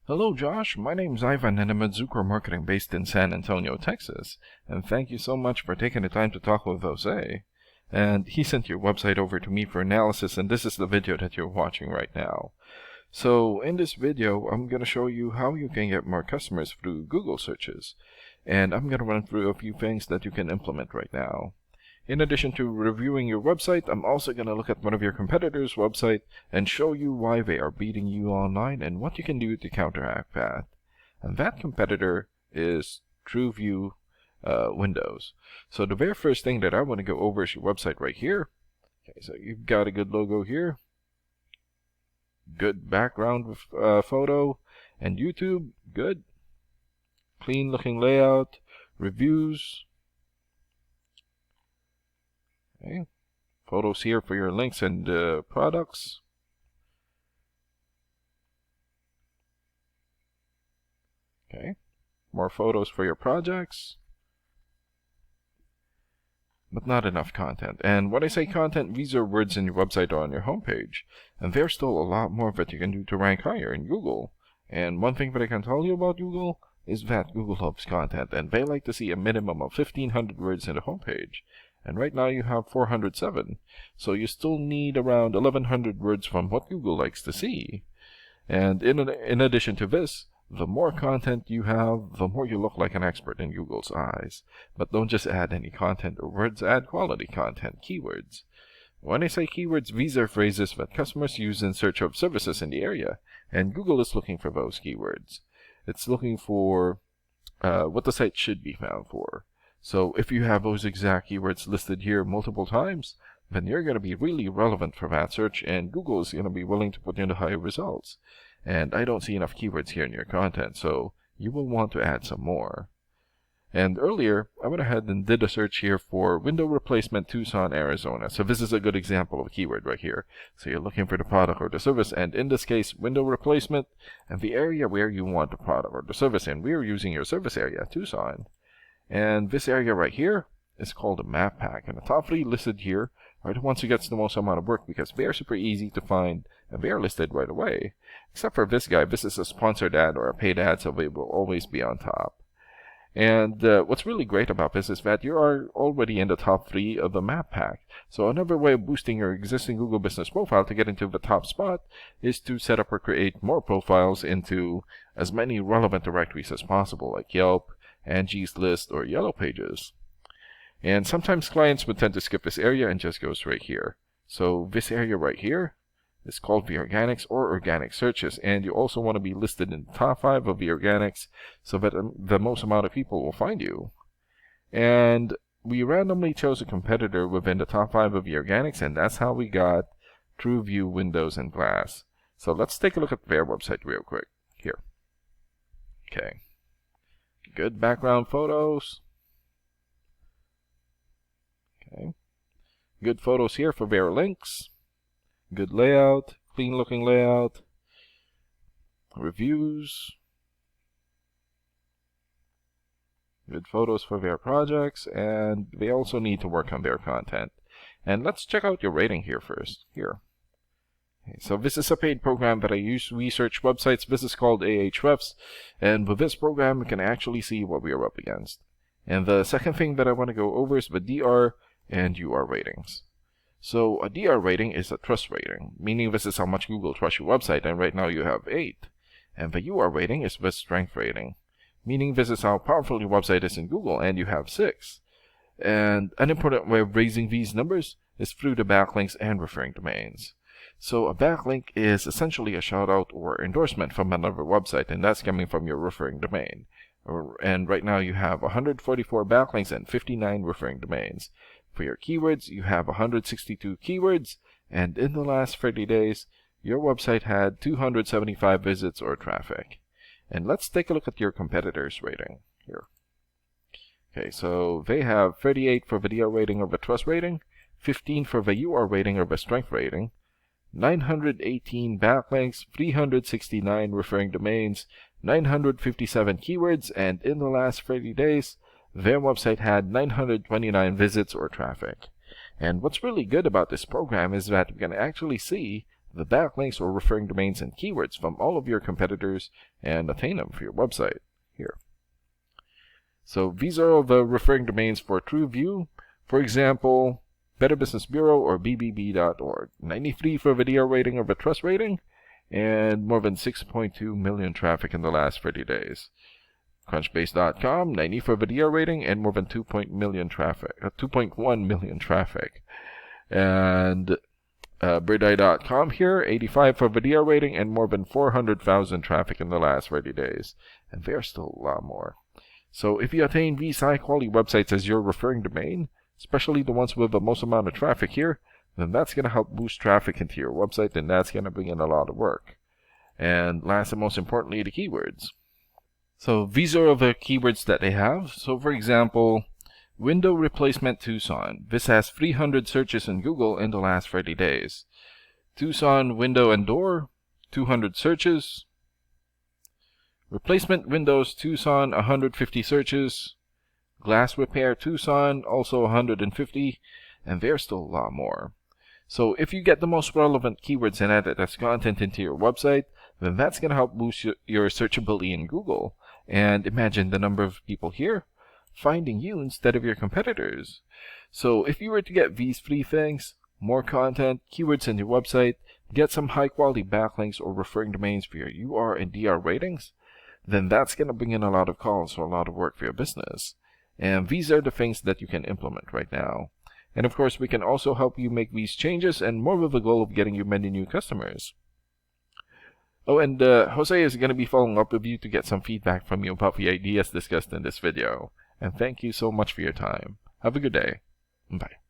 Hello, Josh. My name's Ivan, and I'm at Zucker Marketing based in San Antonio, Texas. And thank you so much for taking the time to talk with Jose. And he sent your website over to me for analysis, and this is the video that you're watching right now. So in this video, I'm going to show you how you can get more customers through Google searches. And I'm going to run through a few things that you can implement right now. In addition to reviewing your website, I'm also going to look at one of your competitors' website and show you why they are beating you online and what you can do to counteract that. And that competitor is TrueView Windows. So the very first thing that I want to go over is your website right here. Okay, so you've got a good logo here, good background with photo, and YouTube, good. Clean looking layout, reviews. Okay. Photos here for your links and products. Okay. More photos for your projects. But not enough content. And when I say content, these are words in your website or on your homepage. And there's still a lot more that you can do to rank higher in Google. And one thing that I can tell you about Google is that Google loves content, and they like to see a minimum of 1,500 words in a homepage. And right now you have 407, so you still need around 1,100 words from what Google likes to see. And in addition to this, the more content you have, the more you look like an expert in Google's eyes. But don't just add any content or words, add quality content, keywords. When I say keywords, these are phrases that customers use in search of services in the area, and Google is looking for those keywords. It's looking for what the site should be found for. So if you have those exact keywords listed here multiple times, then you're going to be really relevant for that search, and Google is going to be willing to put you into higher results. And I don't see enough keywords here in your content, so you will want to add some more. And earlier, I went ahead and did a search here for window replacement Tucson, Arizona. So this is a good example of a keyword right here. So you're looking for the product or the service, and in this case, window replacement, and the area where you want the product or the service in. We're using your service area, Tucson. And this area right here is called a map pack. And the top 3 listed here are the ones who gets the most amount of work because they are super easy to find and they are listed right away. Except for this guy. This is a sponsored ad or a paid ad, so they will always be on top. And what's really great about this is that you are already in the top 3 of the map pack. So another way of boosting your existing Google Business profile to get into the top spot is to set up or create more profiles into as many relevant directories as possible, like Yelp, Angie's List, or Yellow Pages. And sometimes clients would tend to skip this area and just go straight here. So this area right here is called the organics or organic searches, and you also want to be listed in the top 5 of the organics so that the most amount of people will find you. And we randomly chose a competitor within the top 5 of the organics, and that's how we got TrueView Windows and Glass. So let's take a look at their website real quick here. Okay. Good background photos. Okay. Good photos here for their links. Good layout, clean looking layout. Reviews. Good photos for their projects, and they also need to work on their content. And let's check out your rating here first. Here. Okay, so this is a paid program that I use to research websites. This is called Ahrefs, and with this program we can actually see what we are up against. And the second thing that I want to go over is the DR and UR ratings. So a DR rating is a trust rating, meaning this is how much Google trusts your website, and right now you have 8. And the UR rating is the strength rating, meaning this is how powerful your website is in Google, and you have 6. And an important way of raising these numbers is through the backlinks and referring domains. So a backlink is essentially a shout out or endorsement from another website, and that's coming from your referring domain. And right now you have 144 backlinks and 59 referring domains. For your keywords, you have 162 keywords, and in the last 30 days, your website had 275 visits or traffic. And let's take a look at your competitors' rating here. Okay, so they have 38 for the DR rating or the trust rating, 15 for the UR rating or the strength rating, 918 backlinks, 369 referring domains, 957 keywords, and in the last 30 days, their website had 929 visits or traffic. And what's really good about this program is that we can actually see the backlinks or referring domains and keywords from all of your competitors and attain them for your website here. So these are all the referring domains for TrueView. For example, Better Business Bureau or bbb.org. 93 for video rating or a trust rating, and more than 6.2 million traffic in the last 30 days. Crunchbase.com, 90 for video rating and more than 2.1 million traffic. And birdeye.com here, 85 for video rating and more than 400,000 traffic in the last 30 days. And there's still a lot more. So if you attain these high quality websites as your referring domain, especially the ones with the most amount of traffic here, then that's going to help boost traffic into your website, and that's going to bring in a lot of work. And last and most importantly, the keywords. So these are the keywords that they have. So for example, window replacement Tucson. This has 300 searches in Google in the last 30 days. Tucson window and door, 200 searches. Replacement windows Tucson, 150 searches. Glass repair Tucson, also 150. And there's still a lot more. So if you get the most relevant keywords and add it as content into your website, then that's going to help boost your searchability in Google. And imagine the number of people here finding you instead of your competitors. So if you were to get these 3 things, more content, keywords in your website, get some high quality backlinks or referring domains for your UR and DR ratings, then that's going to bring in a lot of calls or a lot of work for your business. And these are the things that you can implement right now. And of course, we can also help you make these changes and more with the goal of getting you many new customers. Oh, and Jose is going to be following up with you to get some feedback from you about the ideas discussed in this video. And thank you so much for your time. Have a good day. Bye.